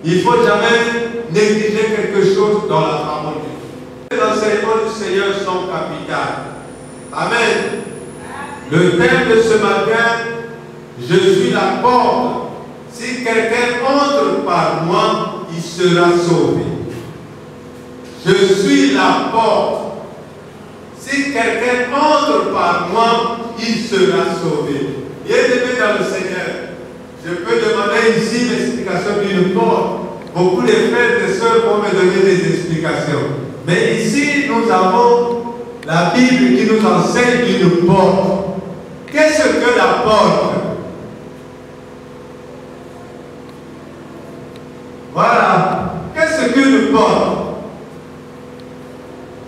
Il ne faut jamais négliger quelque chose dans la parole de Dieu. Les enseignements du Seigneur sont capitaux. Amen. Le thème de ce matin, je suis la porte. Si quelqu'un entre par moi, il sera sauvé. Je suis la porte. Si quelqu'un entre par moi, il sera sauvé. Bien-aimé dans le Seigneur, je peux demander ici l'explication d'une porte. Beaucoup de frères et sœurs vont me donner des explications. Mais ici, nous avons la Bible qui nous enseigne une porte. Qu'est-ce que la porte? Voilà. Qu'est-ce qu'une porte?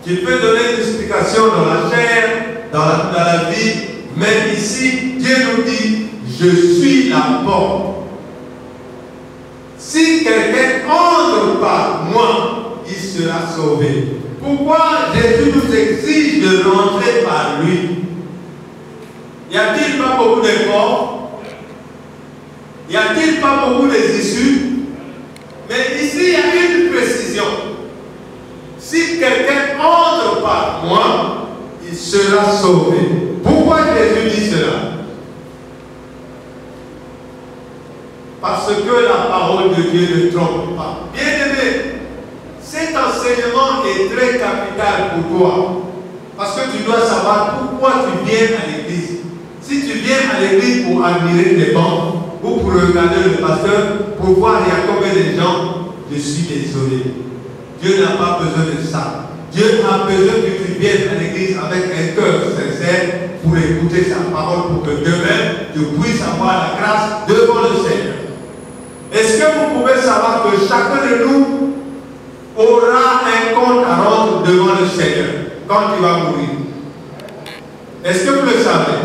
Tu peux donner une explication dans la chair, dans la vie, mais ici, Dieu nous dit, je suis la porte. Si quelqu'un entre par moi, il sera sauvé. Pourquoi Jésus nous exige de rentrer par lui? Y a-t-il pas beaucoup de portes? Y a-t-il pas beaucoup d'issues? Mais ici, il y a une précision. Si quelqu'un entre par moi, il sera sauvé. Pourquoi Jésus dit cela? Parce que la parole de Dieu ne trompe pas. Bien-aimé, cet enseignement est très capital pour toi. Parce que tu dois savoir pourquoi tu viens à l'église. Si tu viens à l'église pour admirer les bancs, ou pour regarder le pasteur, pour voir il y a combien de gens, je suis désolé. Dieu n'a pas besoin de ça. Dieu a besoin que tu viennes à l'église avec un cœur sincère pour écouter sa parole, pour que demain tu puisses avoir la grâce devant le Seigneur. Est-ce que vous pouvez savoir que chacun de nous aura un compte à rendre devant le Seigneur quand il va mourir? Est-ce que vous le savez?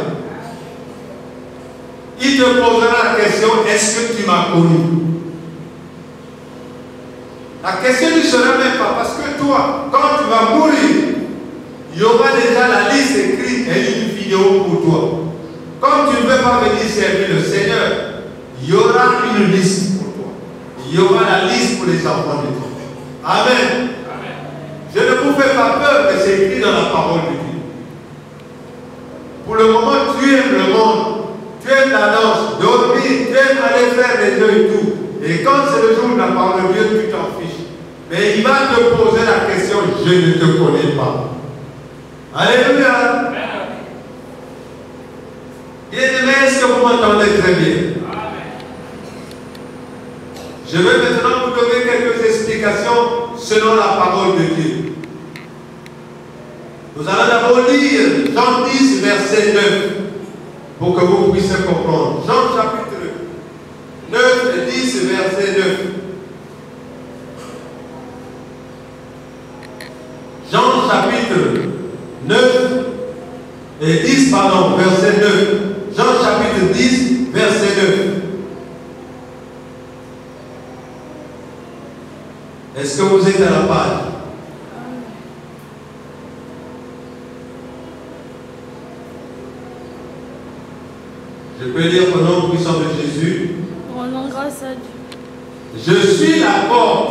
Il te posera la question, est-ce que tu m'as connu? La question ne sera même pas, parce que toi, quand tu vas mourir, il y aura déjà la liste écrite et une vidéo pour toi. Comme tu ne veux pas venir servir le Seigneur, il y aura une liste pour toi. Il y aura la liste pour les enfants de Dieu. Amen. Amen. Je ne vous fais pas peur, mais c'est écrit dans la parole de Dieu. Pour le moment, tu aimes le monde, tu aimes la danse, dormir, tu aimes aller faire des jeux et tout. Et quand c'est le jour de la parole de Dieu, tu t'en fiches. Mais il va te poser la question, je ne te connais pas. Alléluia. Bien-aimé, est-ce que vous m'entendez très bien? Je vais maintenant vous donner quelques explications selon la parole de Dieu. Nous allons d'abord lire Jean 10, verset 9, pour que vous puissiez comprendre. Jean chapitre 9 et 10, verset 9. Jean chapitre 9 et 10, pardon, verset 9. Jean chapitre 10, verset 9. Est-ce que vous êtes à la page? Je peux lire au nom puissant de Jésus. Rendons grâce à Dieu. Je suis la porte.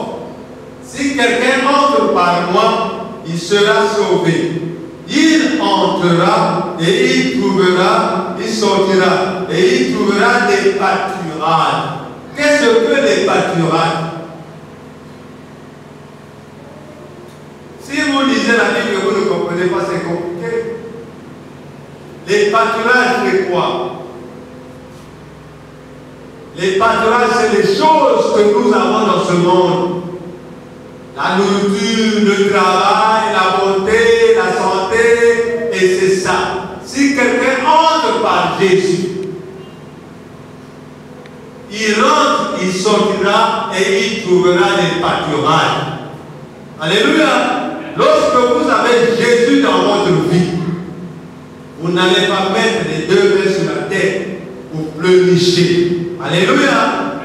Si quelqu'un entre par moi, il sera sauvé. Il entrera et il trouvera, il sortira et il trouvera des pâturages. Qu'est-ce que les pâturages? Si vous lisez la Bible et vous ne comprenez pas, c'est compliqué. Les pâturages, c'est quoi? Les pâturages, c'est les choses que nous avons dans ce monde. La nourriture, le travail, la beauté, la santé, et c'est ça. Si quelqu'un entre par Jésus, il rentre, il sortira et il trouvera des pâturages. Alléluia. Lorsque vous avez Jésus dans votre vie, vous n'allez pas mettre les deux mains sur la tête pour pleurnicher. Alléluia.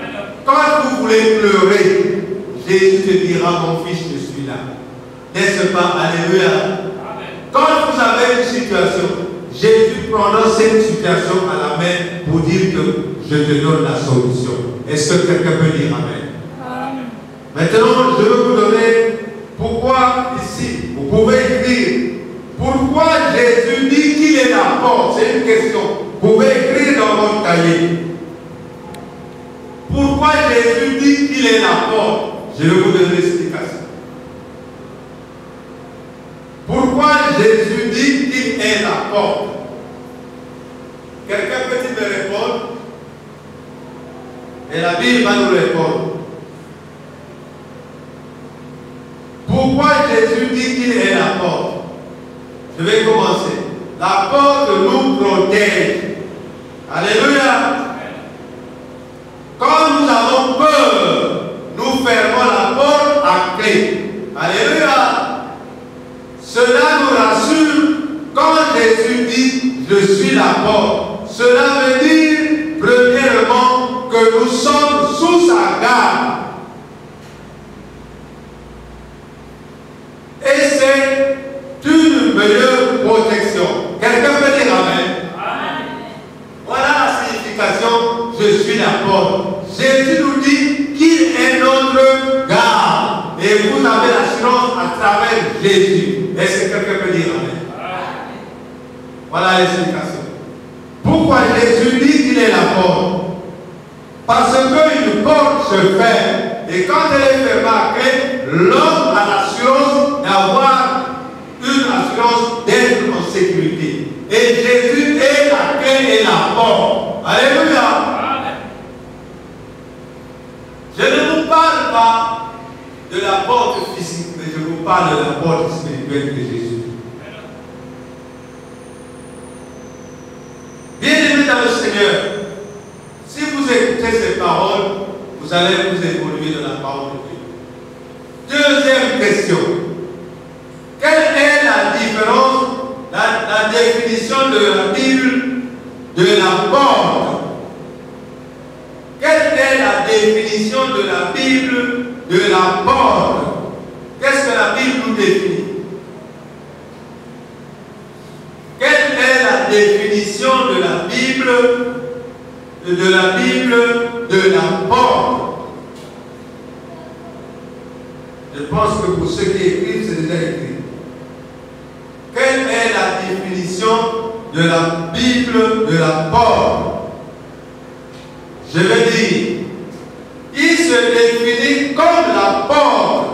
Quand vous voulez pleurer, Jésus te dira, mon fils, je suis là. N'est-ce pas? Alléluia. Quand vous avez une situation, Jésus prendra cette situation à la main pour dire que je te donne la solution. Est-ce que quelqu'un peut dire Amen? Maintenant, je veux vous donner pourquoi ici, vous pouvez écrire. Pourquoi Jésus dit qu'il est la porte? C'est une question. Vous pouvez écrire dans votre cahier. Pourquoi Jésus dit qu'il est la porte? Je vais vous donner l'explication. Pourquoi Jésus dit qu'il est la porte? Quelqu'un peut-il me répondre? Et la Bible va nous répondre. Pourquoi Jésus dit qu'il est la porte? Je vais commencer. La porte nous protège. Alléluia. Quand nous avons peur, nous fermons la porte à clé. Alléluia. Cela nous rassure quand Jésus dit « Je suis la porte ». Cela veut dire, premièrement, que nous sommes sous sa garde. Et c'est une meilleure protection. Quelqu'un peut dire Amen. Amen. Voilà la signification « Je suis la porte ». Jésus nous dit qu'il est notre garde. Et vous avez l'assurance à travers Jésus. Est-ce que quelqu'un peut dire Amen? Amen. Voilà l'explication. Pourquoi Jésus dit qu'il est la porte? Parce qu'une porte se ferme. Et quand elle est fermée à clé, l'homme a l'assurance d'avoir une assurance d'être en sécurité. Et Jésus est la clé et la porte. Alléluia. Amen. Je ne vous parle pas de la porte physique, mais je vous parle de la porte spirituelle de Jésus. Bien-aimés dans le Seigneur, si vous écoutez ces paroles, vous allez vous évoluer dans la parole de Dieu. Deuxième question. Quelle est la différence, la définition de la Bible de la porte? Quelle est la définition de la Bible de la porte? Qu'est-ce que la Bible nous définit? Quelle est la définition de la Bible de la porte? Je pense que pour ceux qui écrivent, c'est déjà écrit. Quelle est la définition de la Bible de la porte? Je vais dire, il se définit comme la porte,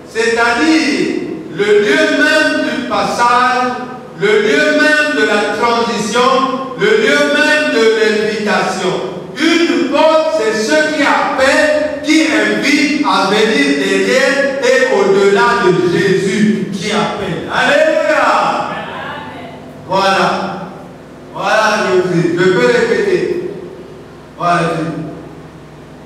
c'est-à-dire le lieu même du passage, le lieu même de la transition, le lieu même de l'invitation. Une porte, c'est ce qui appelle, qui invite à venir derrière et au-delà de Jésus qui appelle. Alléluia. Voilà. Voilà, je peux répéter. Voilà.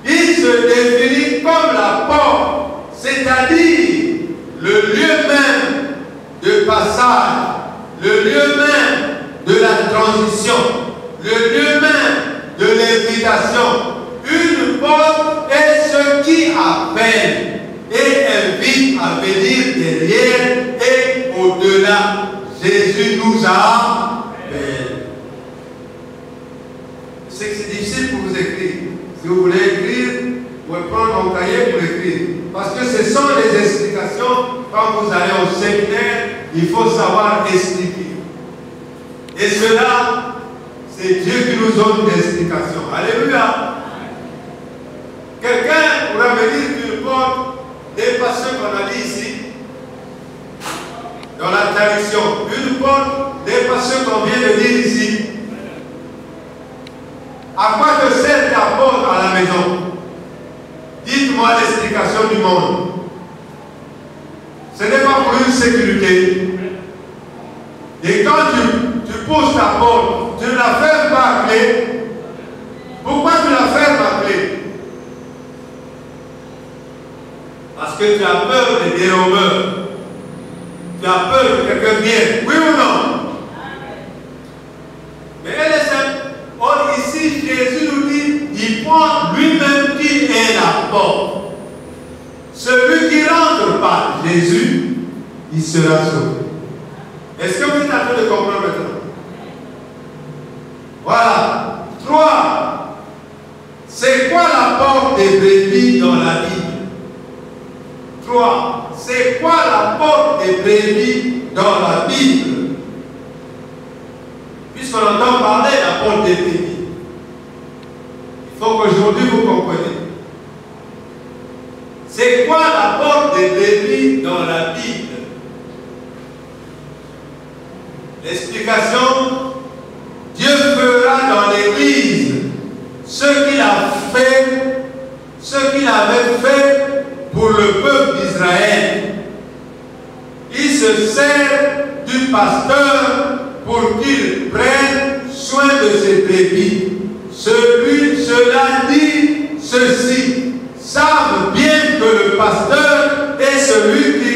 Il se définit comme la porte, c'est-à-dire le lieu même de passage, le lieu même de la transition, le lieu même de l'invitation. Une porte est ce qui appelle et invite à venir derrière et au-delà. Jésus nous appelle. C'est que c'est difficile pour vous écrire. Si vous voulez écrire, vous pouvez prendre mon cahier pour écrire. Parce que ce sont les explications. Quand vous allez au séminaire, il faut savoir expliquer. Et cela, c'est Dieu qui nous donne des explications. Alléluia. Quelqu'un pourra me dire qu'une porte dépasse ce qu'on a dit ici, dans la tradition. Une porte dépasse ce qu'on vient de dire ici. À quoi te sert ta porte à la maison? Dites-moi l'explication du monde. Ce n'est pas pour une sécurité. Et quand tu poses ta porte, tu ne la fermes pas à clé. Pourquoi tu la fermes à clé? Parce que tu as peur des dérobeurs. Tu as peur que quelqu'un vienne. Oui ou non? Mais elle est simple. Or ici, Jésus nous dit, il prend lui-même qui est la porte. Celui qui rentre par Jésus, il sera sauvé. Est-ce que vous êtes en train de comprendre maintenant? Voilà. 3. C'est quoi la porte des brebis dans la Bible? 3. C'est quoi la porte des brebis dans la Bible? Puisqu'on entend parler de la porte des brebis, il faut qu'aujourd'hui vous compreniez. C'est quoi la porte des brebis dans la Bible? L'explication, Dieu fera dans l'Église ce qu'il a fait, ce qu'il avait fait pour le peuple d'Israël. Il se sert du pasteur pour qu'il prenne soin de ses brebis. Cela dit ceci: savent bien que le pasteur est celui qui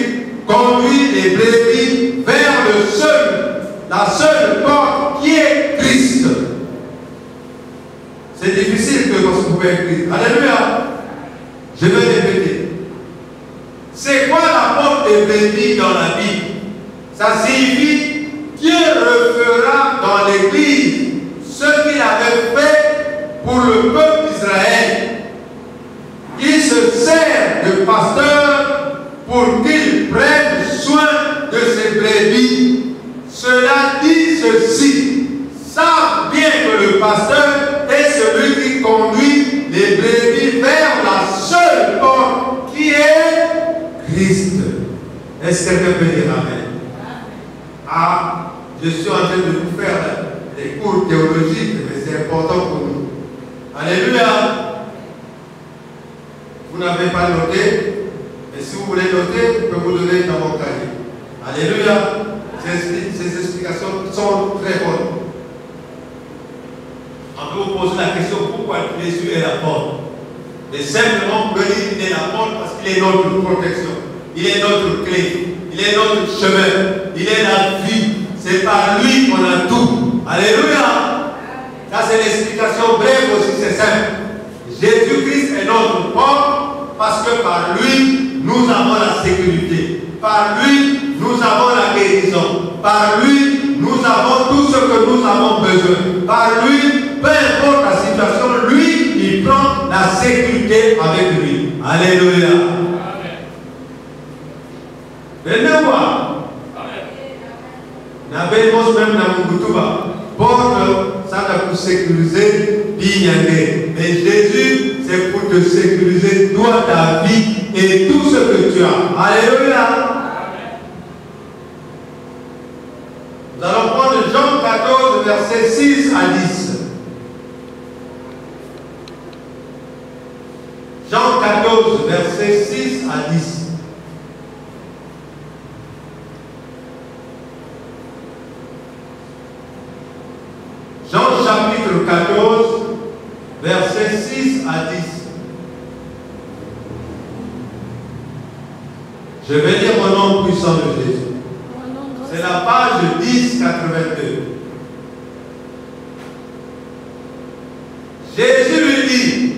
conduit les brebis vers la seule porte qui est Christ. C'est difficile de retrouver Christ. Alléluia. Je vais répéter. C'est quoi la porte des brebis dans la Bible? Ça signifie Dieu refera dans l'Église ce qu'il avait fait pour le peuple d'Israël. Il se sert de pasteur pour qu'il prenne soin de ses brebis. Cela dit ceci: savent bien que le pasteur est celui qui conduit les brebis vers la seule porte qui est Christ. Est-ce que quelqu'un peut dire amen? Ah, je suis en train de vous faire des cours théologiques, mais c'est important pour nous. Alléluia. Vous n'avez pas noté, mais si vous voulez noter, je peux vous donner dans mon cahier. Alléluia. Ces explications sont très bonnes. On peut vous poser la question: pourquoi Jésus est la porte? Et simplement pour dire qu'il est la porte parce qu'il est notre protection, il est notre clé, il est notre chemin, il est la vie. C'est par lui qu'on a tout. Alléluia. Ça c'est l'explication brève aussi, c'est simple. Jésus-Christ est notre porte parce que par lui nous avons la sécurité. Par lui nous avons la guérison. Par lui nous avons tout ce que nous avons besoin. Par lui, peu importe la situation, lui, il prend la sécurité avec lui. Alléluia. Venez voir. N'avez-vous même dans mon Goutuba. Porte, ça va pour sécuriser, bien. Mais Jésus, c'est pour te sécuriser, toi, ta vie et tout ce que tu as. Alléluia. Nous allons prendre Jean 14, versets 6 à 10. Jean 14, versets 6 à 10. Jean chapitre 14, versets 6 à 10. Je vais lire au nom puissant de Jésus. C'est la page 1082. Jésus lui dit: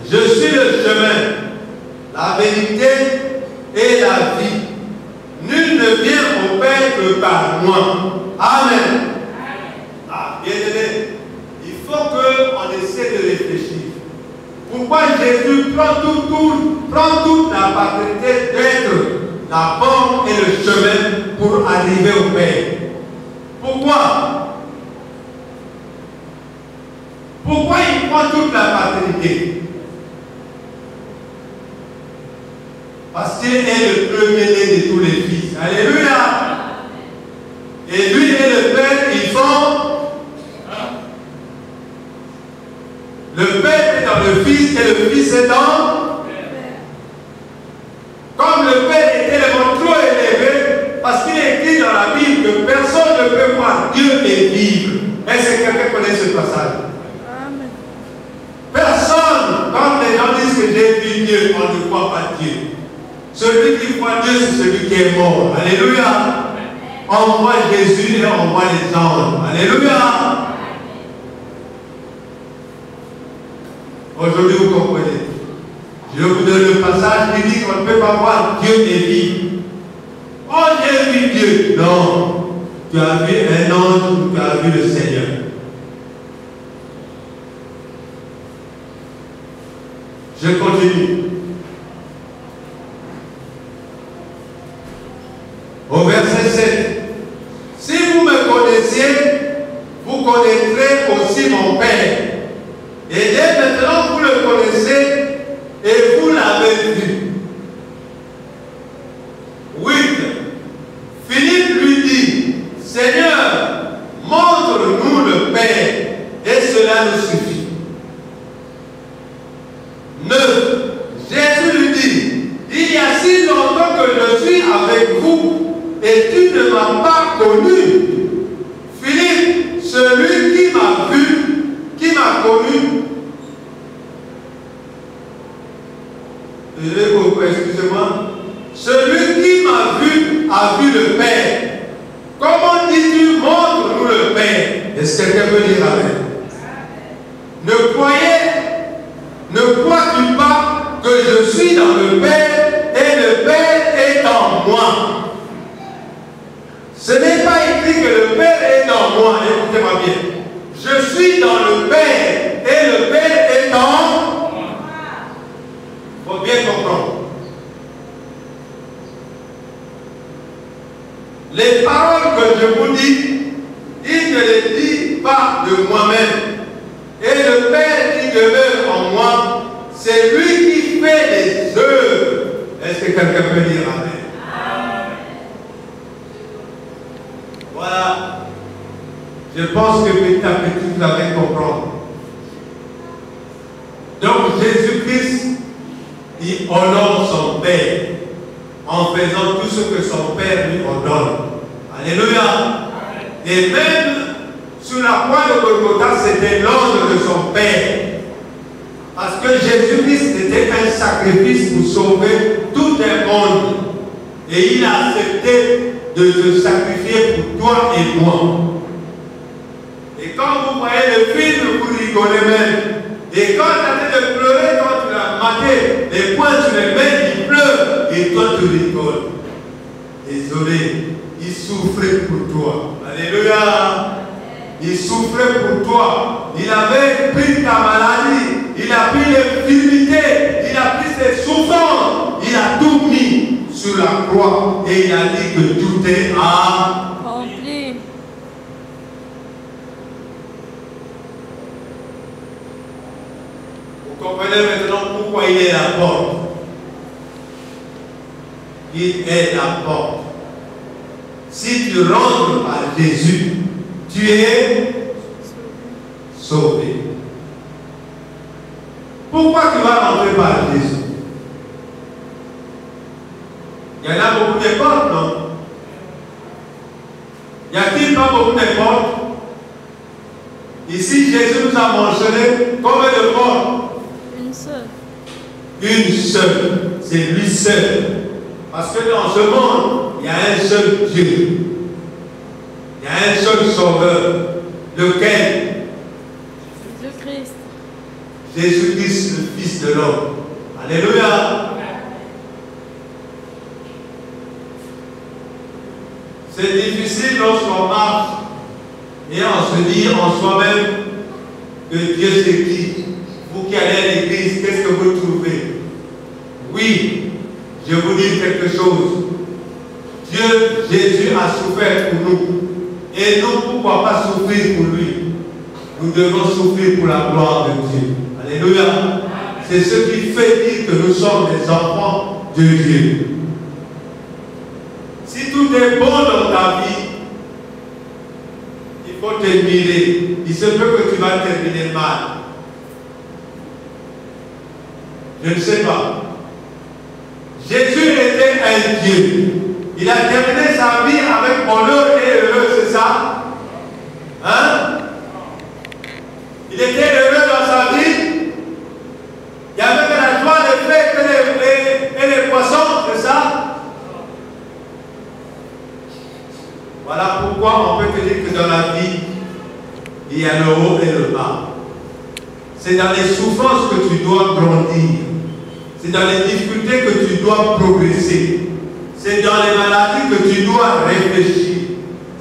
je suis le chemin, la vérité et la vie. Nul ne vient au Père que par moi. Amen. Ah, bien aimé, il faut qu'on essaie de réfléchir. Pourquoi Jésus prend toute la paternité d'être la porte et le chemin pour arriver au Père? Pourquoi? Pourquoi il prend toute la paternité? Parce qu'il est le premier-né de tous les fils. Alléluia. Et lui et le Père, ils font. Le Père est dans le Fils et le Fils est dans. Comme le Père était trop élevé, parce qu'il est écrit dans la Bible que personne ne peut voir Dieu et vivre. Est-ce que quelqu'un connaît ce passage? Amen. Personne, quand les gens disent que j'ai vu Dieu, on ne croit pas Dieu. Celui qui croit Dieu, c'est celui qui est mort. Alléluia. On voit Jésus et on voit les anges. Alléluia. Aujourd'hui, vous comprenez. Je vous donne le passage qui dit qu'on ne peut pas voir Dieu et vivre. Oh, j'ai vu Dieu. Non. Tu as vu un ange ou tu as vu le Seigneur. Je continue. verset 7. Si vous me connaissiez, vous connaîtrez aussi mon Père. Et dès maintenant, vous le connaissez et vous l'avez vu. 8. Philippe lui dit, Seigneur, montre-nous le Père, et cela nous suffit. 9. Jésus lui dit, il y a si longtemps que je suis avec vous, et tu ne m'as pas connu. Philippe, celui qui m'a vu, qui m'a connu, excusez-moi, celui qui m'a vu a vu le Père. Comment dis-tu, montre-nous le Père? Est-ce que quelqu'un peut dire amen? Ne crois-tu pas que je suis dans le Père et le Père est en moi? Ce n'est pas écrit que le Père est en moi, écoutez-moi bien. Je suis dans le Père et le Père est en moi. Il faut bien comprendre. Les paroles que je vous dis, il ne les dit pas de moi-même. Et le Père qui demeure en moi, c'est lui qui fait les œuvres. Est-ce que quelqu'un peut dire amen? Voilà. Je pense que petit à petit vous allez comprendre. Donc Jésus-Christ, il honore son Père en faisant tout ce que son Père lui ordonne. Alléluia. Et même sur la croix de Golgotha, c'était l'ordre de son Père. Parce que Jésus-Christ était un sacrifice pour sauver tout un monde. Et il a accepté de se sacrifier pour toi et moi. Et quand vous voyez le film, vous rigolez même. Et quand tu as train de pleurer, quand tu l'as maté, les poings sur les mains, il pleure. Et toi, tu rigoles. Désolé, il souffrait pour toi. Alléluia. Il souffrait pour toi. Il avait pris ta maladie. Il a pris l'infirmité. Il a pris ses souffrances. Il a tout mis sur la croix. Et il a dit que tout est accompli. Vous comprenez maintenant pourquoi il est la porte. Il est la porte. Si tu rentres par Jésus, tu es sauvé. Pourquoi tu vas rentrer par Jésus? Il y en a beaucoup de portes, non? Y a-t-il pas beaucoup de portes? Ici, Jésus nous a mentionné combien de portes? Une seule. Une seule. C'est lui seul. Parce que dans ce monde, il y a un seul Dieu. Il y a un seul Sauveur. Lequel? Jésus-Christ. Jésus-Christ, le Fils de l'homme. Alléluia. C'est difficile lorsqu'on marche et on se dit en soi-même que Dieu c'est qui. Vous qui allez à l'église, qu'est-ce que vous trouvez? Oui, je vous dis quelque chose. Dieu, Jésus a souffert pour nous. Et nous, pourquoi pas souffrir pour lui? Nous devons souffrir pour la gloire de Dieu. Alléluia. C'est ce qui fait dire que nous sommes des enfants de Dieu. Si tout est bon dans ta vie, il faut t'admirer. Il se peut que tu vas terminer mal. Je ne sais pas. Jésus était un Dieu. Il a terminé sa vie avec honneur et heureux, c'est ça? Hein? Il était heureux dans sa vie. Il y avait de la joie, des fêtes et les poissons, c'est ça? Voilà pourquoi on peut te dire que dans la vie, il y a le haut et le bas. C'est dans les souffrances que tu dois grandir. C'est dans les difficultés que tu dois progresser. C'est dans les maladies que tu dois réfléchir.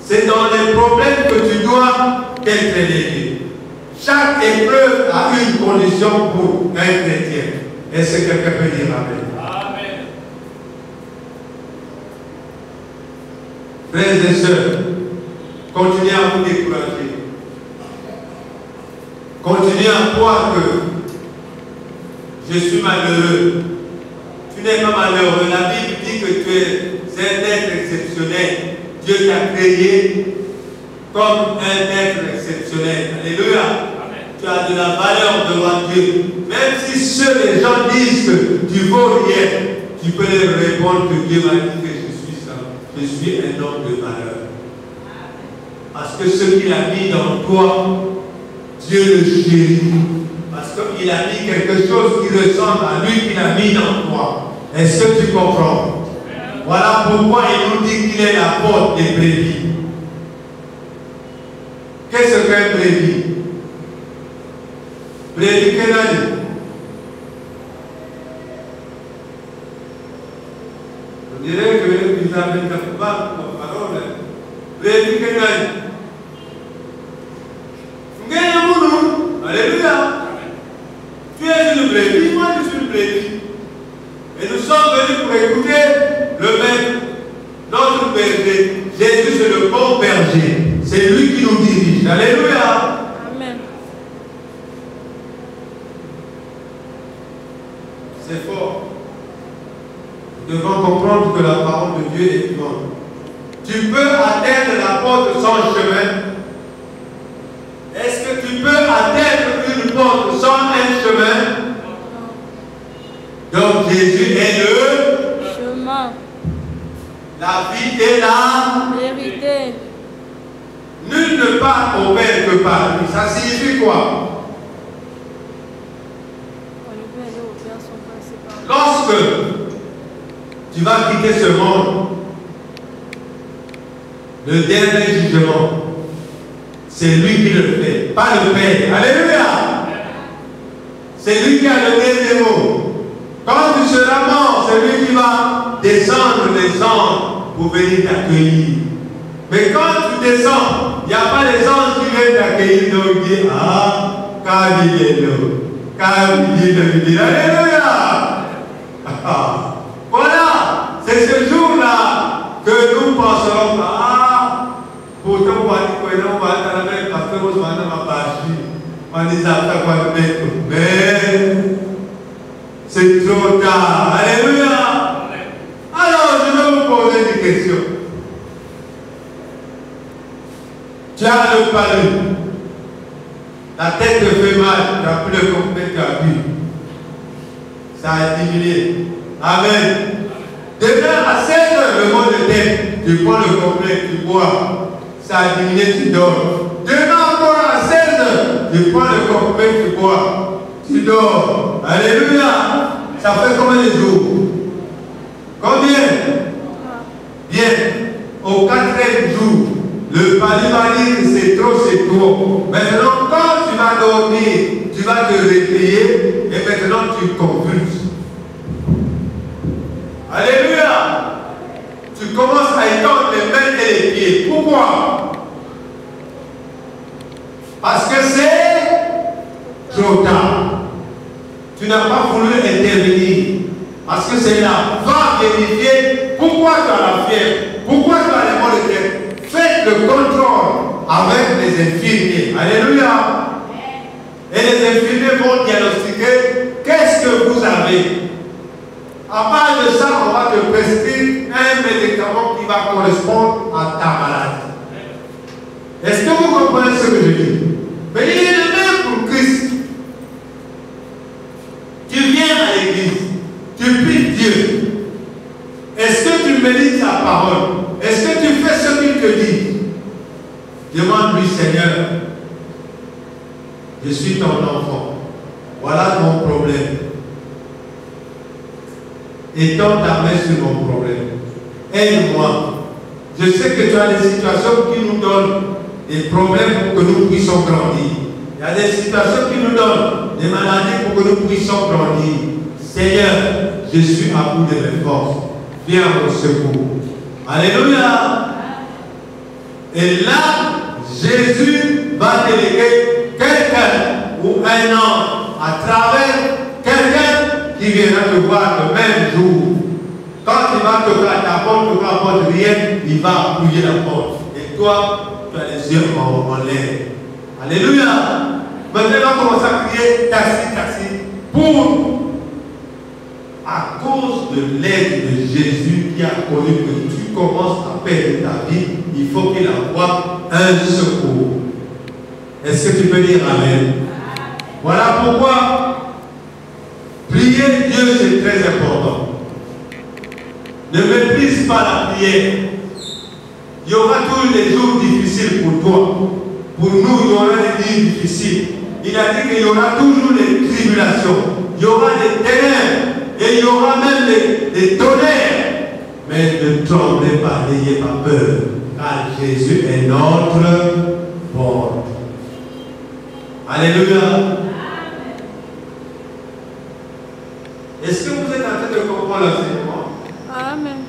C'est dans les problèmes que tu dois être élevé. Chaque épreuve a une condition pour un chrétien. Est-ce que quelqu'un peut dire amen? Amen. Frères et sœurs, continuez à vous décourager. Continuez à croire que je suis malheureux. Tu n'es pas malheureux. La Bible dit que tu es un être exceptionnel. Dieu t'a créé comme un être exceptionnel. Alléluia. Amen. Tu as de la valeur devant Dieu. Même si les gens disent que tu vaux rien, tu peux leur répondre que Dieu m'a dit que je suis ça. Je suis un homme de valeur. Parce que ce qu'il a mis dans toi, Dieu le chérit. Parce qu'il a mis quelque chose qui ressemble à lui qu'il a mis dans toi. Est-ce que tu comprends? Voilà pourquoi il nous dit qu'il est la porte des brebis. Qu'est-ce qu'un brebis? Brebis, quel âge? On dirait que vous avez une parole. Brebis, quel âge? Alléluia. Tu es une brebis, moi je suis une brebis. Et nous sommes venus pour écouter le maître, notre berger. Jésus c'est le bon berger. C'est lui qui nous dirige. Alléluia. Amen. C'est fort. Nous devons comprendre que la parole de Dieu est vivante. Tu peux atteindre la porte sans chemin. Est-ce que tu peux atteindre une porte sans un chemin? Donc Jésus est le chemin, la vie et la vérité. Nul ne part au Père que par lui. Ça signifie quoi? Lorsque tu vas quitter ce monde, le dernier jugement, c'est lui qui le fait, pas le Père. Alléluia! C'est lui qui a le dernier mot. Quand tu seras mort, c'est lui qui va descendre les anges pour venir t'accueillir. Mais quand tu descends, il n'y a pas les anges qui viennent t'accueillir. Donc ils disent, ah, alléluia! Voilà, c'est ce jour-là que nous penserons, ah, pourtant on va dire que on va être à la même parce que on va dans ma page. On dit ça, mais c'est trop tard. Alléluia. Alors, je vais vous poser des questions. Tu as le palu. La tête te fait mal. Tu n'as plus le complet, tu as bu. Ça a diminué. Amen. Demain à 16 h, le mot de tête, tu prends le complet, tu bois. Ça a diminué, tu dors. Demain encore à 16 h, tu prends le complet, tu bois. Tu dors. Alléluia. Ça fait combien de jours? Combien? Bien. Au 4e jour, le palu va dire que c'est trop. Maintenant, quand tu vas dormir, tu vas te réveiller et maintenant tu convulses. Alléluia. Tu commences à étendre les mains et les pieds. Pourquoi? Parce que c'est trop tard. Tu n'as pas voulu intervenir. Parce que c'est là. Va vérifier pourquoi tu as la fièvre. Pourquoi tu as les maux de tête. Faites le contrôle avec les infirmiers. Alléluia. Et les infirmiers vont diagnostiquer qu'est-ce que vous avez. À part de ça, on va te prescrire un médicament qui va correspondre à ta maladie. Est-ce que vous comprenez ce que je dis? Mais il est le même pour Christ. Tu viens à l'église, tu pries Dieu. Est-ce que tu médites sa parole? Est-ce que tu fais ce qu'il te dit? Demande-lui, Seigneur, je suis ton enfant. Voilà mon problème. Étends ta main sur mon problème. Aide-moi. Je sais que tu as des situations qui nous donnent des problèmes pour que nous puissions grandir. Il y a des situations qui nous donnent des maladies pour que nous puissions grandir. Seigneur, je suis à bout de mes forces. Viens au secours. Alléluia. Et là, Jésus va déléguer quelqu'un ou un ange à travers quelqu'un qui viendra te voir le même jour. Quand il va toquer à ta porte, toquer à la porte, rien, il va appuyer la porte. Et toi, tu as les yeux en l'air. Alléluia. Maintenant, on va commencer à crier taxi, taxi. À cause de l'aide de Jésus qui a connu que tu commences à perdre ta vie, il faut qu'il envoie un secours. Est-ce que tu peux dire Amen? Voilà pourquoi prier Dieu, c'est très important. Ne méprise pas la prière. Il y aura toujours des jours difficiles pour toi. Pour nous, il y aura des jours difficiles. Il a dit qu'il y aura toujours des tribulations. Il y aura des ténèbres. Et il y aura même des tonnerres. Mais ne tremblez pas, n'ayez pas peur. Car Jésus est notre porte. Alléluia. Est-ce que vous êtes en train de comprendre l'enseignement? Amen.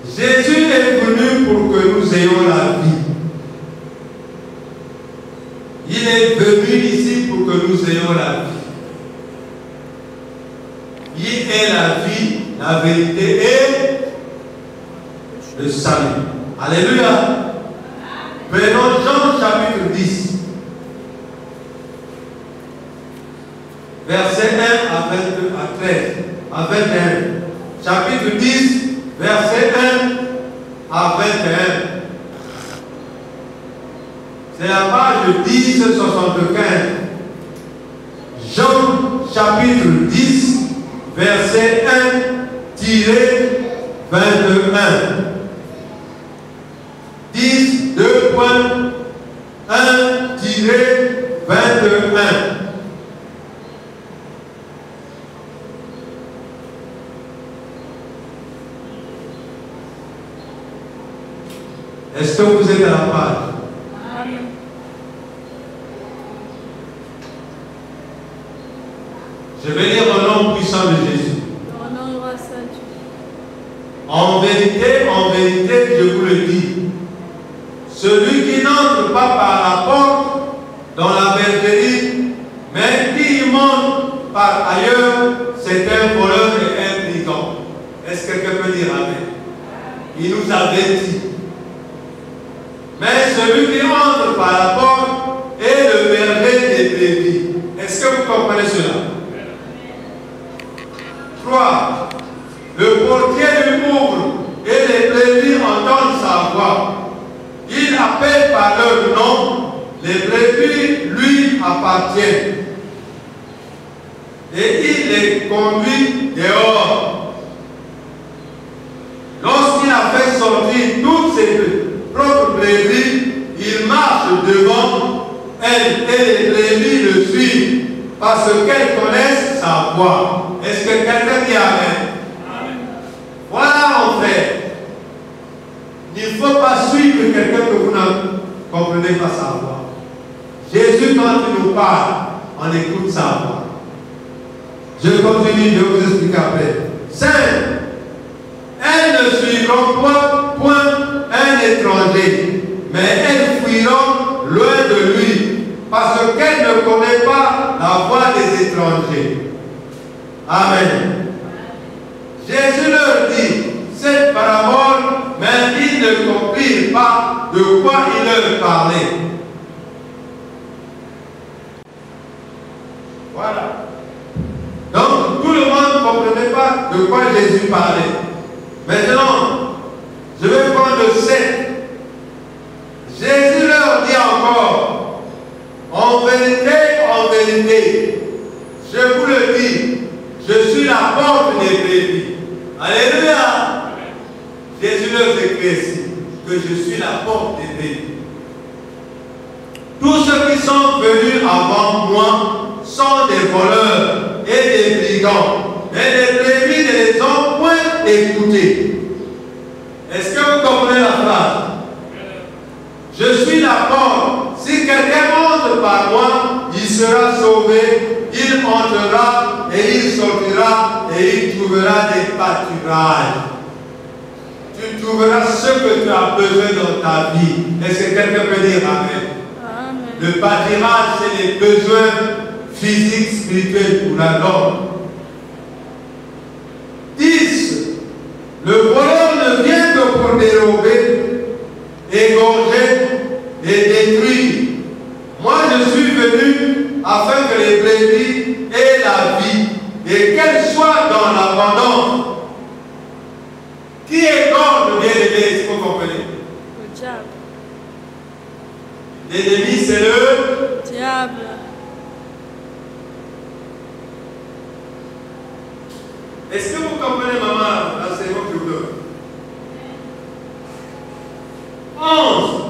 Jésus est venu pour que nous ayons la vie. Il est venu ici pour que nous ayons la vie. Il est la vie, la vérité et le salut. Alléluia. Prenons Jean chapitre 10. Verset 1 à 22, à 13, à 21. Chapitre 10, verset 1 à 21. C'est la page 1075. Jean chapitre 10, verset 1-21. 10, 2.1-21. Est-ce que vous êtes à la page? Amen. Je vais lire au nom puissant de Jésus. Ton nom roi saint. En vérité, je vous le dis, celui qui n'entre pas par la porte dans la bergerie, mais qui y monte par ailleurs, c'est un voleur et un brigand. Est-ce que quelqu'un peut dire Amen? Il nous avertit. Mais celui qui entre par la porte est le berger des brebis. Est-ce que vous comprenez cela? 3. Le portier lui ouvre et les brebis entendent sa voix. Il appelle par leur nom. Les brebis lui appartiennent. Et il les conduit dehors. Lorsqu'il a fait sortir toutes ses propres brebis, il marche devant elles et les brebis le suivent parce qu'elles connaissent sa voix. Est-ce que quelqu'un dit Amen? Amen. Voilà mon frère. Il ne faut pas suivre quelqu'un que vous ne comprenez pas sa voix. Jésus, quand il nous parle, on écoute sa voix. Je continue, je vais vous expliquer après. 5. Elles ne suivront point un étranger, mais elles fuiront loin de lui, parce qu'elles ne connaissent pas la voix des étrangers. Amen. Jésus leur dit cette parabole, mais ils ne comprirent pas de quoi il leur parlait. Voilà. Donc, tout le monde ne comprenait pas de quoi Jésus parlait. Maintenant, je vais prendre le 7. Jésus leur dit encore, en vérité, je vous le dis, je suis la porte des brebis. Alléluia. Jésus leur écrit ici que je suis la porte des brebis. Tous ceux qui sont venus avant moi sont des voleurs et des brigands. Mais les brebis ne les ont point écoutés. Est-ce que vous comprenez la phrase? Je suis la porte. Si quelqu'un entre par moi, il sera sauvé, il entrera et il sortira et il trouvera des pâturages. Tu trouveras ce que tu as besoin dans ta vie. Est-ce que quelqu'un peut dire Amen? Amen. Le pâturage, c'est les besoins physique, spirituelle pour la norme. 10. Le voleur ne vient que pour dérober, égorger et détruire. Moi, je suis venu afin que les brebis aient la vie et qu'elles soient dans l'abondance. Qui égorge, bien aimé, est-ce que vous comprenez? Le diable. L'ennemi, c'est le Diable. Est-ce que vous comprenez, maman, l'enseignement que je vous donne? 11.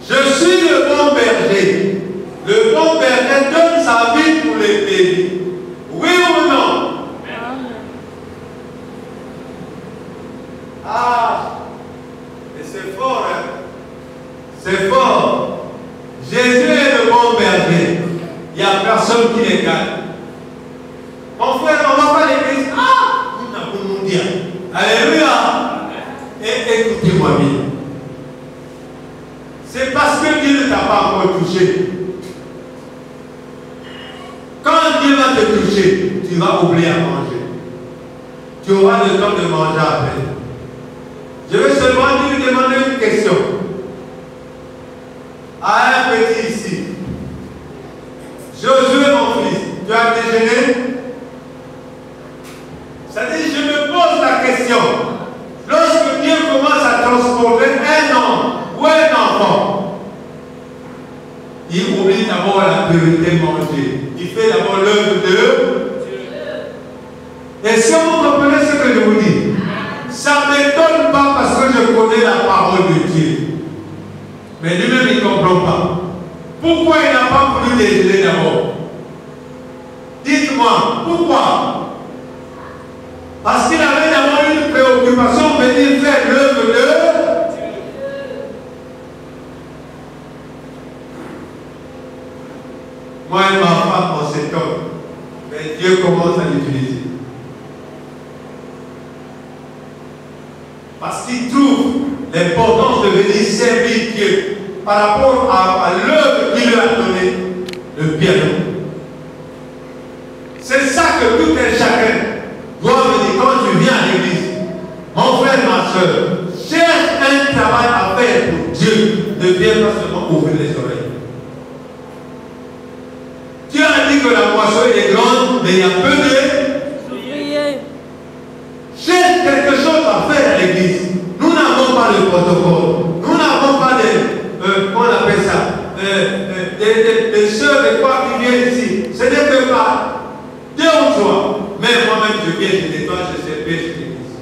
Je suis le bon berger. Le bon berger donne sa vie pour les brebis. Oui ou non? Amen. Ah, et c'est fort, hein? C'est fort. Jésus est le bon berger. Il n'y a personne qui l'égale. Mon frère, on ne va pas à l'église. Ah, nous n'avons pas dire. Alléluia. Et écoutez-moi bien. C'est parce que Dieu ne t'a pas encore touché. Quand Dieu va te toucher, tu vas oublier à manger. Tu auras le temps de manger après. Je vais seulement lui demander une question. À un petit ici. Josué, mon fils, tu as déjeuné? C'est-à-dire, je me pose la question. Lorsque Dieu commence à transporter un homme ou un enfant, il oublie d'abord la priorité manger. Il fait d'abord l'œuvre de Dieu. Et si vous comprenez ce que je vous dis, ça ne m'étonne pas parce que je connais la parole de Dieu. Mais lui-même, il ne comprend pas. Pourquoi il n'a pas voulu déjeuner d'abord? Dites-moi, pourquoi? Parce qu'il avait d'abord une préoccupation, venir faire l'œuvre de Dieu. Moi et ma femme, on s'étonne. Mais Dieu commence à l'utiliser. Parce qu'il trouve l'importance de venir servir Dieu par rapport à l'œuvre qu'il lui a donnée, le piano. C'est ça que tout un chacun doit venir quand tu viens à l'église. Mon frère, ma soeur, cherche un travail à faire pour Dieu. Ne viens pas seulement ouvrir les oreilles. Dieu a dit que la moisson est grande, mais il y a peu de... Cherche quelque chose à faire à l'église. Nous n'avons pas le protocole. Nous n'avons pas de... comment on appelle ça? Des soeurs de quoi qui viennent ici. Ce n'est que pas 2 ou 3. Mais moi-même, je viens, je nettoie, je sers chez l'église.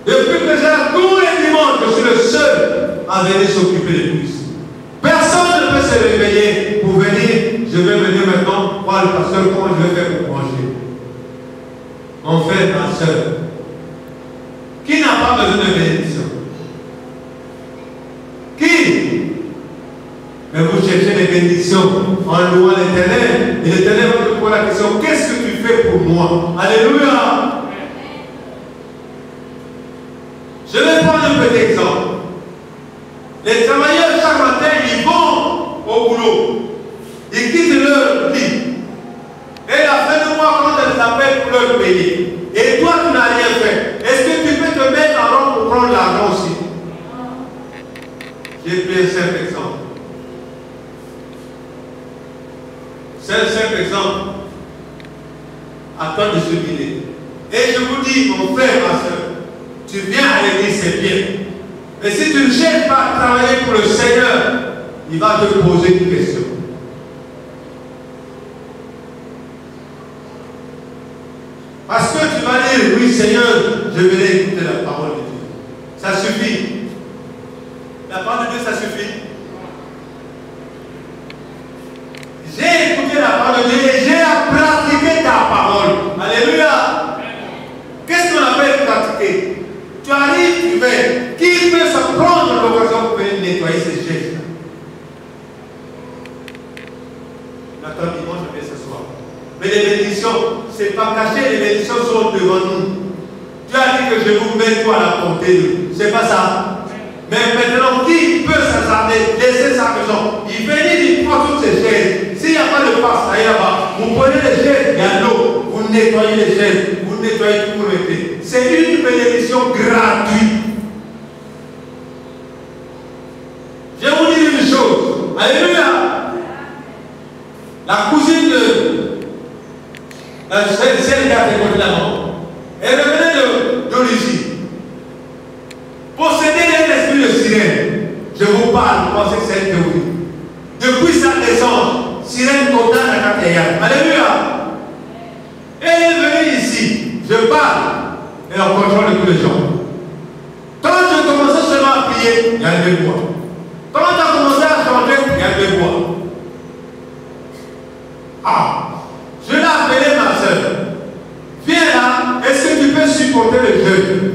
Depuis que j'ai tous les dimanches, je suis le seul à venir s'occuper de l'église. Personne ne peut se réveiller pour venir. Je vais venir maintenant voir le pasteur comment je vais faire pour manger. Mon frère, ma soeur, qui n'a pas besoin de bénédiction? Qui? Mais vous cherchez les bénédictions en louant l'Éternel. Et l'Éternel va te poser la question, qu'est-ce que tu fais pour moi? Alléluia. Je vais prendre un petit exemple. Les travailleurs, chaque matin, ils vont au boulot. Ils quittent leur lit. Et la fin de mois, quand elles appellent pour leur payer. Et toi, tu n'as rien fait. Est-ce que tu peux te mettre en rang pour prendre l'argent aussi? J'ai pris un simple exemple. C'est un simple exemple. Attends de se vider. Et je vous dis, mon frère, ma soeur, tu viens à l'église, c'est bien. Mais si tu ne cherches pas à travailler pour le Seigneur, il va te poser une question. Parce que tu vas dire, oui Seigneur, je vais écouter la parole de Dieu. Ça suffit. La parole de Dieu, ça suffit. J'ai écouté la parole de Dieu et j'ai pratiqué ta parole. Alléluia. Qu'est-ce qu'on appelle pratiquer? Tu arrives, tu fais. Qui peut se prendre l'occasion pour venir nettoyer ses gestes? Attends, dimanche, je vais ce soir. Mais les bénédictions, ce n'est pas caché, les bénédictions sont devant nous. Tu as dit que je vous mets toi à la portée. Ce n'est pas ça. Mais maintenant, qui peut s'attarder, laisser sa maison? Il venait, il prend toutes ses chaises. S'il n'y a les chaises, il y a l'eau. Vous nettoyez les chaises, vous nettoyez tout, vous mettez. C'est une bénédiction gratuite. Je vais vous dire une chose. Alléluia. La cousine de celle qui a fait la mort, elle revenait de Russie. Posséder un esprit de sirène. Je vous parle, vous pensez que c'est une théorie. Depuis sa naissance, sirène totale à Kataya. Alléluia. Elle est venue ici. Je parle. Et on contrôle tous les gens. Quand je commençais seulement à prier, il y avait le bois. Quand on a commencé à chanter, il y avait le bois. Ah, je l'ai appelé ma soeur. Viens là, est-ce que tu peux supporter le jeûne?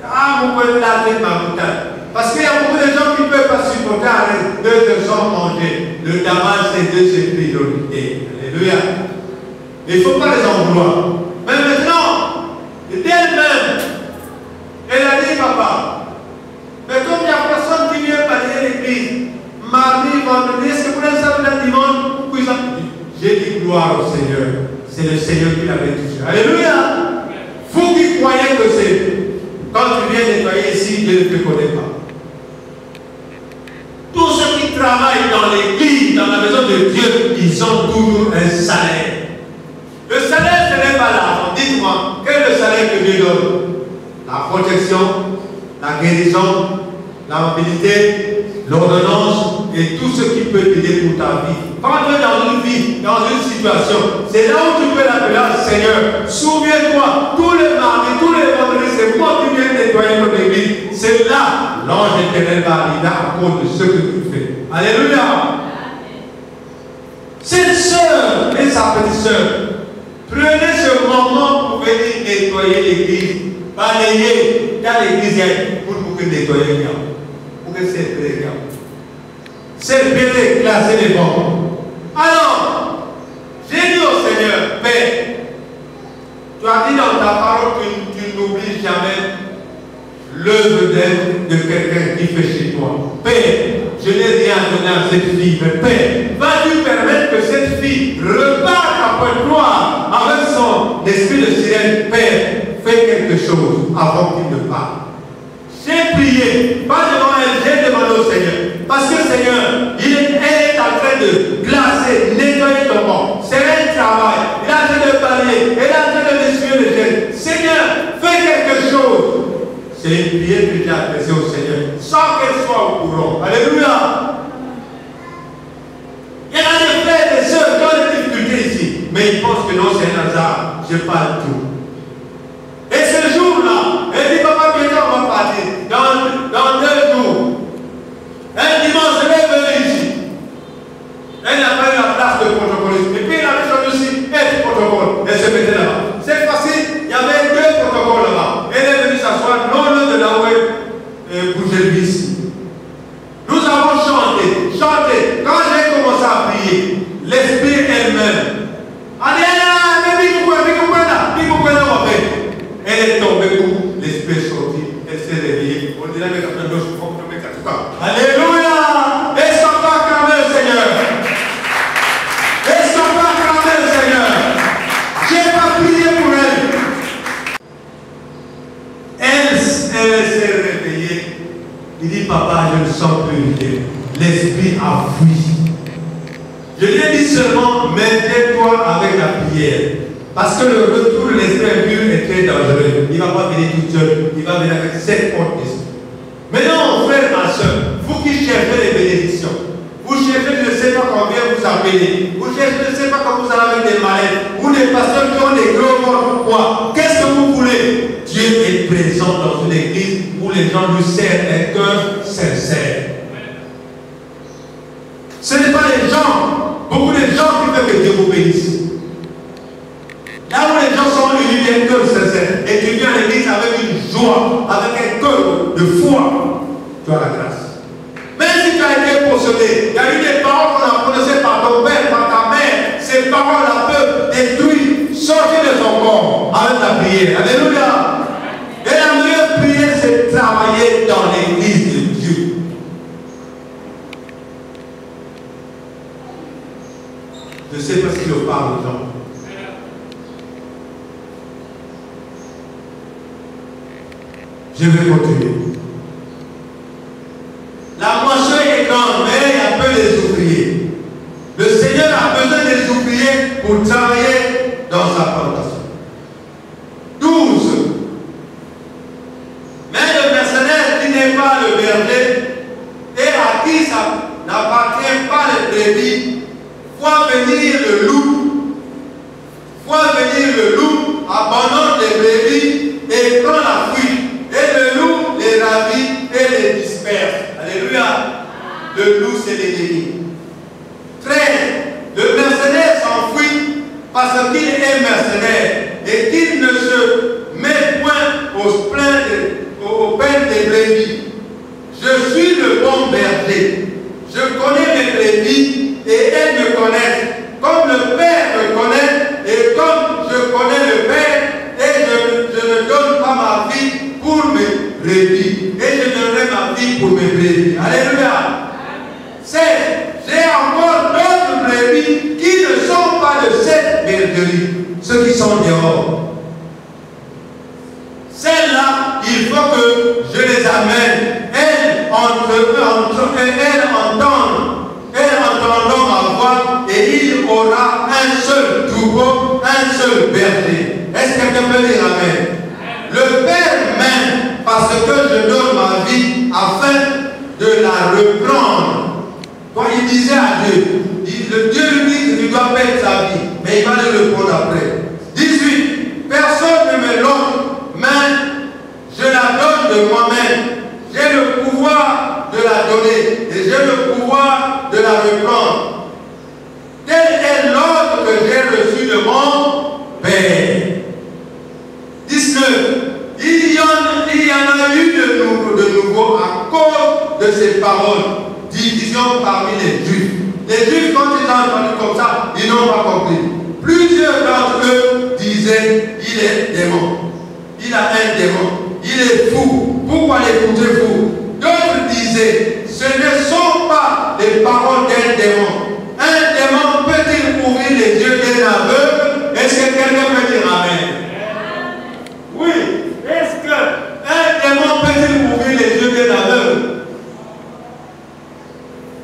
Ah, vous pouvez laver ma bouteille. Parce qu'il y a beaucoup de gens qui ne peuvent pas supporter avec 2 heures sans manger. Le tabac, c'est 2 priorités. Alléluia. Il ne faut pas les en vouloir. Mais maintenant, d'elle-même, elle a dit, papa, mais comme il n'y a personne qui vient balayer l'église, mardi, vendredi, est-ce que vous voulez savoir le dimanche? J'ai dit gloire au Seigneur. C'est le Seigneur qui l'avait touché. Alléluia. Vous qui croyez que c'est quand tu viens nettoyer ici, Dieu ne te connaît pas. Tous ceux qui travaillent dans l'église, dans la maison de Dieu, ils ont toujours un salaire. Le salaire, ce n'est pas l'argent. Dites-moi, quel est le salaire que Dieu donne? La protection, la guérison, la mobilité, l'ordonnance et tout ce qui peut t'aider pour ta vie. Quand tu es dans une vie, dans une situation, c'est là où tu peux l'appeler Seigneur. Souviens-toi, tous les mardis, tous les vendredis, c'est moi qui viens nettoyer notre église. C'est là, l'ange éternel va arriver à cause de ce que tu fais. Alléluia. Cette soeur et sa petite soeur, prenez ce moment pour venir nettoyer l'église. Balayer dans l'église pour que nettoyer bien. Pour que c'est très bien. C'est bien classer les bons. Alors, j'ai dit au Seigneur, Père, tu as dit dans ta parole que tu n'oublies jamais l'œuvre de quelqu'un qui fait chez toi. Père, je n'ai rien donné à cette fille, mais Père, vas-tu permettre que cette fille reparte après toi avec son esprit de sirène? Père, fais quelque chose avant qu'il ne parte. J'ai prié, pas devant elle, j'ai demandé au Seigneur. Parce que Seigneur, elle est en train de glacer, nettoyer ton corps. C'est un travail. Il est en train de balayer. Elle est en train de essuyer les gestes. Seigneur, fais quelque chose. C'est une prière que j'ai adressée au Seigneur, sans qu'elle soit au courant. Alléluia. Il y a des frères et des sœurs qui ont des difficultés ici. Mais ils pensent que non, c'est un hasard. Je parle tout. Et ce jour-là, elle dit, papa, bientôt on va partir. Dans 2 jours. Un dimanche, je vais venir ici. Elle n'a pas eu la place de protocoliste. Et puis, elle avait choisi aussi un protocole. Elle se mettait là-bas. Cette fois-ci, il y avait 2 protocoles là-bas. Elle est venue s'asseoir non loin de là où elle bougeait le ici. Nous avons chanté. Quand j'ai commencé à prier, l'esprit elle-même a dit, elle est tombée où l'esprit est sorti. Elle s'est réveillée. On dirait que ça fait 2 jours. Alléluia. Est-ce qu'on peut acclamer le Seigneur? Est-ce qu'on peut acclamer le Seigneur? Je n'ai pas prié pour elle. Elle s'est réveillée. Il dit, papa, je ne sens plus rien. L'esprit a fui. Je lui ai dit seulement, maintiens-toi avec la prière. Parce que le retour de l'esprit impur est très dangereux. Il ne va pas venir tout seul. Il va venir avec 7 portes d'esprit. Maintenant, frère, ma soeur, vous qui cherchez les bénédictions, vous cherchez, je ne sais pas combien vous appelez, vous cherchez, je ne sais pas comment vous allez avec des malades, ou des pasteurs qui ont des gros morts, quoi. Qu'est-ce que vous voulez? Dieu est présent dans une église où les gens lui servent un cœur sincère. Ce n'est pas les gens, beaucoup de gens qui veulent que Dieu vous bénisse. Là où les gens sont unis d'un cœur sincère, et tu viens à l'église avec une joie, avec un cœur de foi, tu as la grâce. Même si tu as été possédé, il y a eu des paroles qu'on a prononcées par ton père, par ta mère, ces paroles-là peuvent détruire, sortir de son corps avec la prière. Alléluia. Et la meilleure prière, c'est de travailler dans l'église de Dieu. Je ne sais pas si je parle aux gens. Je vais continuer. La moisson est grande, mais il y a peu des ouvriers. Le Seigneur a besoin des ouvriers pour travailler dans sa plantation. 12. Mais le mercenaire qui n'est pas le berger et à qui ça n'appartient pas les brebis, voit venir le loup, abandonne les brebis et prend la fuite. Et le loup les ravit et les disperse. Alléluia. Le loup, c'est l'ennemi. 13. Le mercenaire s'enfuit parce qu'il est mercenaire et qu'il ne se met point aux peines des brebis. Je suis le bon berger. Je connais mes brebis et elles me connaissent. Comme le Père me connaît et comme je connais le Père, et je ne donne pas ma vie pour mes brebis. Et je donnerai ma vie pour mes brebis. Alléluia. 16. J'ai encore d'autres brebis qui ne sont pas de cette bergerie, ceux qui sont dehors. Celles-là, il faut que je les amène. Elles entendront ma voix et il aura un seul troupeau, un seul berger. Est-ce que quelqu'un peut dire amen? Le Père m'aime parce que je donne ma vie afin de la reprendre. Quand il disait à Dieu, le Dieu lui dit que tu dois perdre sa vie, mais il va le reprendre après. 18. Personne ne me l'offre, mais je la donne de moi-même. J'ai le pouvoir de la donner et j'ai le pouvoir de la reprendre. Tel est l'ordre que j'ai reçu de mon Père. 19. Il y en a eu de nouveau à cause de ces paroles. Division parmi les Juifs. Les Juifs, quand ils ont entendu comme ça, ils n'ont pas compris. Plusieurs d'entre eux disaient, il est démon. Il a un démon. Il est fou. Pourquoi l'écouter fou? D'autres disaient, ce ne sont pas les paroles d'un démon. Un démon peut-il ouvrir les yeux d'un aveugle? Est-ce que quelqu'un peut dire amen? Oui. Est-ce qu'un démon peut-il ouvrir les yeux d'un aveugle?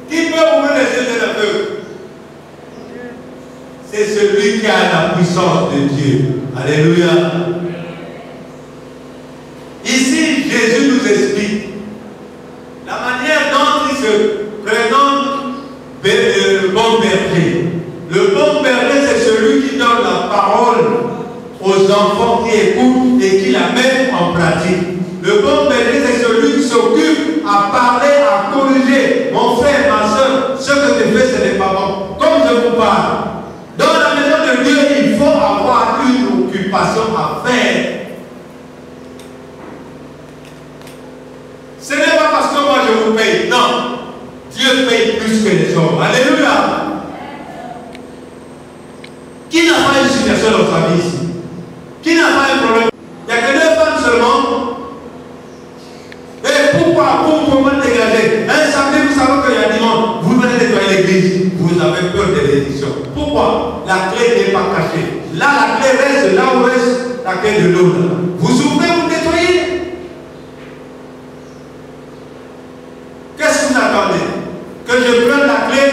Qui peut ouvrir les yeux d'un aveugle? C'est celui qui a la puissance de Dieu. Alléluia. Ici, Jésus nous explique la manière dont il se présente le bon berger. Le bon berger, c'est celui qui donne la parole aux enfants qui écoutent et qui la mettent en pratique. Le bon berger, c'est celui qui s'occupe à parler, à corriger. Mon frère, ma soeur, ce que tu fais, ce n'est pas bon. Comme je vous parle, dans la maison de Dieu, il faut avoir une occupation à faire. Ce n'est pas parce que moi je vous paye. Non. Dieu paye plus que les hommes. Alléluia. Qui n'a pas une situation dans sa vie ici? Qui n'a pas un problème? Il n'y a que 2 femmes seulement. Et pourquoi? Pour comment dégager? Un samedi, vous savez qu'il y a dimanche, vous venez nettoyer l'église. Vous avez peur des bénédictions. Pourquoi? La clé n'est pas cachée. Là, la clé reste là où reste la clé de l'eau. Vous ouvrez, vous nettoyez. Qu'est-ce que vous attendez? Que je prenne la clé,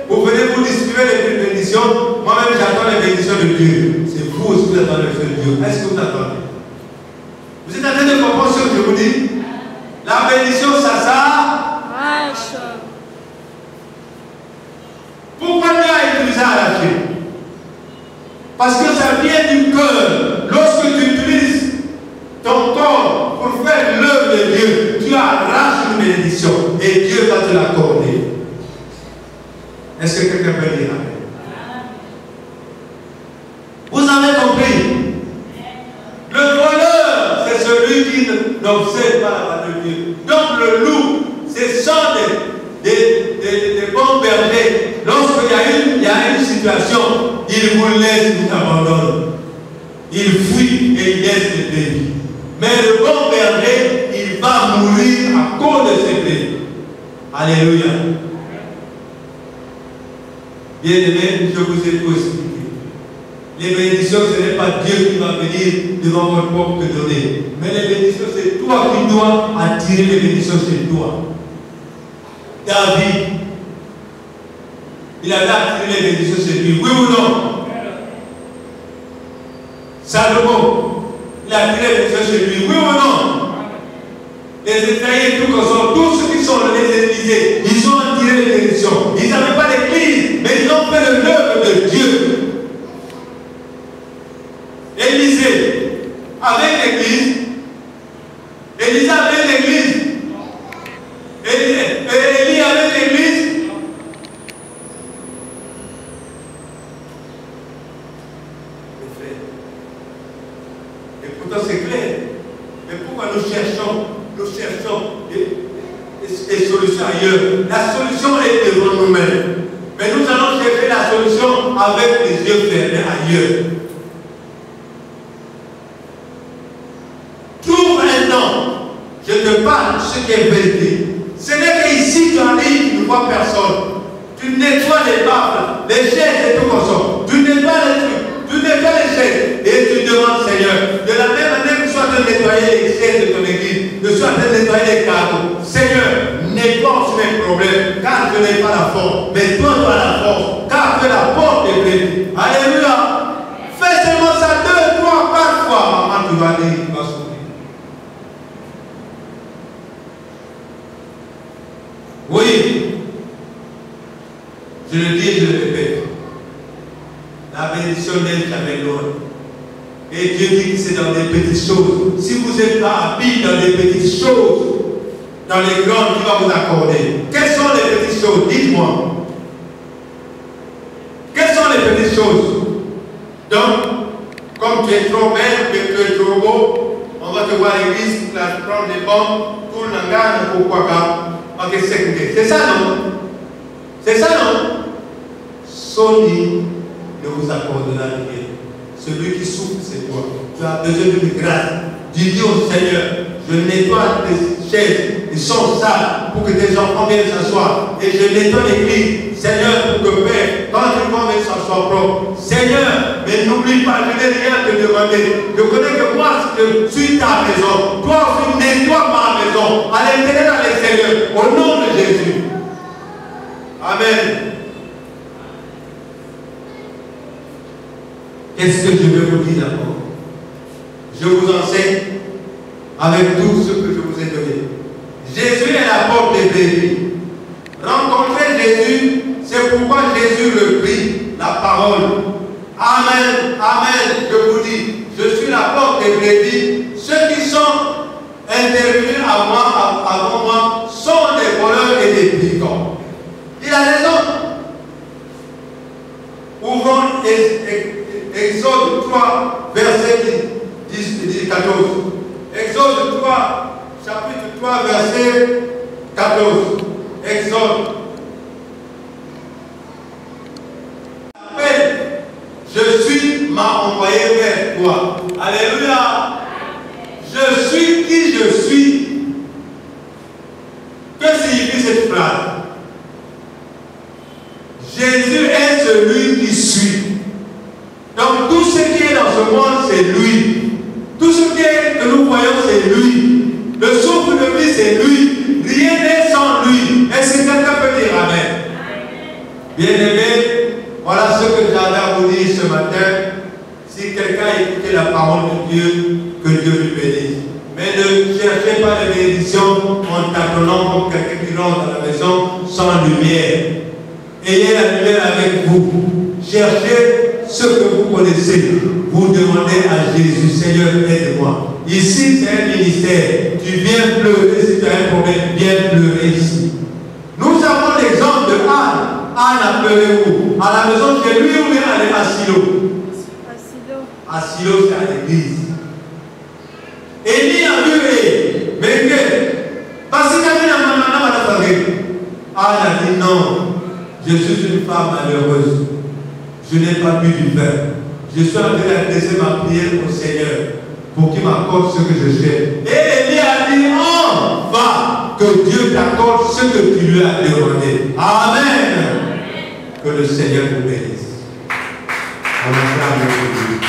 vous venez vous distribuer les bénédictions. Moi-même, j'attends les bénédictions de Dieu. C'est vous aussi, vous attendez les bénédictions de Dieu. Est-ce que vous attendez? Vous êtes en train de comprendre ce que je vous dis? La bénédiction, ça s'arrache. Pourquoi Dieu a utilisé arracher? Parce que ça vient du cœur. Lorsque tu utilises ton corps pour faire l'œuvre de Dieu, tu arraches une bénédiction et Dieu va te l'accorder. Est-ce que quelqu'un peut dire amen? Vous avez compris? Le voleur, c'est celui qui n'observe pas la parole de Dieu. Donc le loup, ce sont des bons bergers. Lorsqu'il y a une situation, il vous laisse, il vous abandonne. Il fuit et il laisse les brebis. Mais le bon berger, il va mourir à cause de ses brebis. Alléluia. Bien-aimés, je vous ai tout expliqué. Les bénédictions, ce n'est pas Dieu qui va venir devant votre porte te donner. Mais les bénédictions, c'est toi qui dois attirer les bénédictions chez toi. David, il avait attiré les bénédictions chez lui, oui ou non? Salomon, il a attiré les bénédictions chez lui, oui ou non? Les Israéliens, tout comme ça, tous ceux qui sont les Élysées, ils ont attiré les bénédictions. Ils n'avaient pas d'église, mais ils ont fait l'œuvre de Dieu. Élisée avec l'église, Élisée avec l'église, Élie avec l'église. Et pourtant c'est clair. Mais pourquoi nous cherchons des solutions ailleurs? La solution est devant nous-mêmes. Mais nous allons chercher la solution avec les yeux fermés ailleurs. Trouve un nom. Je te parle ce qui est vérité. Ce n'est qu'ici tu arrives, tu ne vois personne. Tu nettoies les tables, les chaises et tout comme ça. Tu nettoies les trucs, tu nettoies les chaises et tu demandes Seigneur. De la même manière que tu sois en train de nettoyer les chaises de ton église, je suis en train de nettoyer les cadeaux. Seigneur, nettoie aussi mes problèmes, car je n'ai pas la force. Mais toi, tu as la force, car tu es la porte des bénis. Alléluia. Fais seulement ça 2, 3, 4 fois. Maman, tu vas dire, tu vas souffrir. Oui, je le dis et je le répète, la bénédiction n'est jamais loin. Et Dieu dit que c'est dans des petites choses. Si vous êtes pas habile dans des petites choses, dans les grandes, il va vous accorder. Quelles sont les petites choses? Dites-moi. Quelles sont les petites choses? Donc, comme tu es trop belle, que tu es trop beau, on va te voir à l'église, prendre les bombes, tout le langage, pourquoi pas. C'est ça, non? C'est ça, non? Soli ne vous accordera rien. Celui qui souffre, c'est toi. Tu as besoin d'une grâce. Dis au Seigneur, je nettoie tes chaises, ils sont sales pour que tes enfants viennent s'asseoir. Et je nettoie l'église, Seigneur, pour que Père, quand tu vas venir s'asseoir propre. Seigneur, mais n'oublie pas, je n'ai rien te demander. Je connais que moi, je suis ta maison. Toi aussi, nettoie ma maison, à l'intérieur, à l'extérieur, au nom de Jésus. Amen. Qu'est-ce que je vais vous dire d'abord? Je vous enseigne avec tout ce que je vous ai donné. Jésus est la porte des brebis. Rencontrer Jésus, c'est pourquoi Jésus reprit la parole. Amen, amen, je vous dis, je suis la porte des brebis. Ceux qui sont intervenus avant moi sont des voleurs et des brigands. Il a raison. Ouvrons Exode 3, verset 14. Exode 3, chapitre 3, verset 14. Exode. Je suis m'a envoyé vers toi. Alléluia. Je suis qui je suis. Que signifie cette phrase? Jésus est celui qui suit. Donc tout ce qui est dans ce monde, c'est lui. Tout ce que nous voyons, c'est lui. Le souffle de vie, c'est lui. Rien n'est sans lui. Est-ce que quelqu'un peut dire Amen? Bien-aimé, voilà ce que j'avais à vous dire ce matin. Si quelqu'un a écouté la parole de Dieu, que Dieu lui bénisse. Mais ne cherchez pas les bénédictions en tâtonnant comme quelqu'un qui rentre dans la maison sans lumière. Ayez la lumière avec vous. Cherchez ce que vous connaissez. Vous demandez à Jésus, Seigneur, aide-moi. Ici, c'est un ministère. Tu viens pleurer si tu as un problème, viens pleurer ici. Nous avons l'exemple de Anne. Anne a pleuré où? À la maison chez lui ou bien elle est à Silo? À Silo, c'est à l'église. Élie a vu, mais que, parce qu'il a vu la maman à la famille. Anne a dit non, je suis une femme malheureuse. Je n'ai pas bu du vin. Je suis en train d'adresser ma prière au Seigneur pour qu'il m'accorde ce que je cherche. Et Élie a dit, oh, va, que Dieu t'accorde ce que tu lui as demandé. Amen. Que Que le Seigneur vous bénisse. Allons faire notre vie.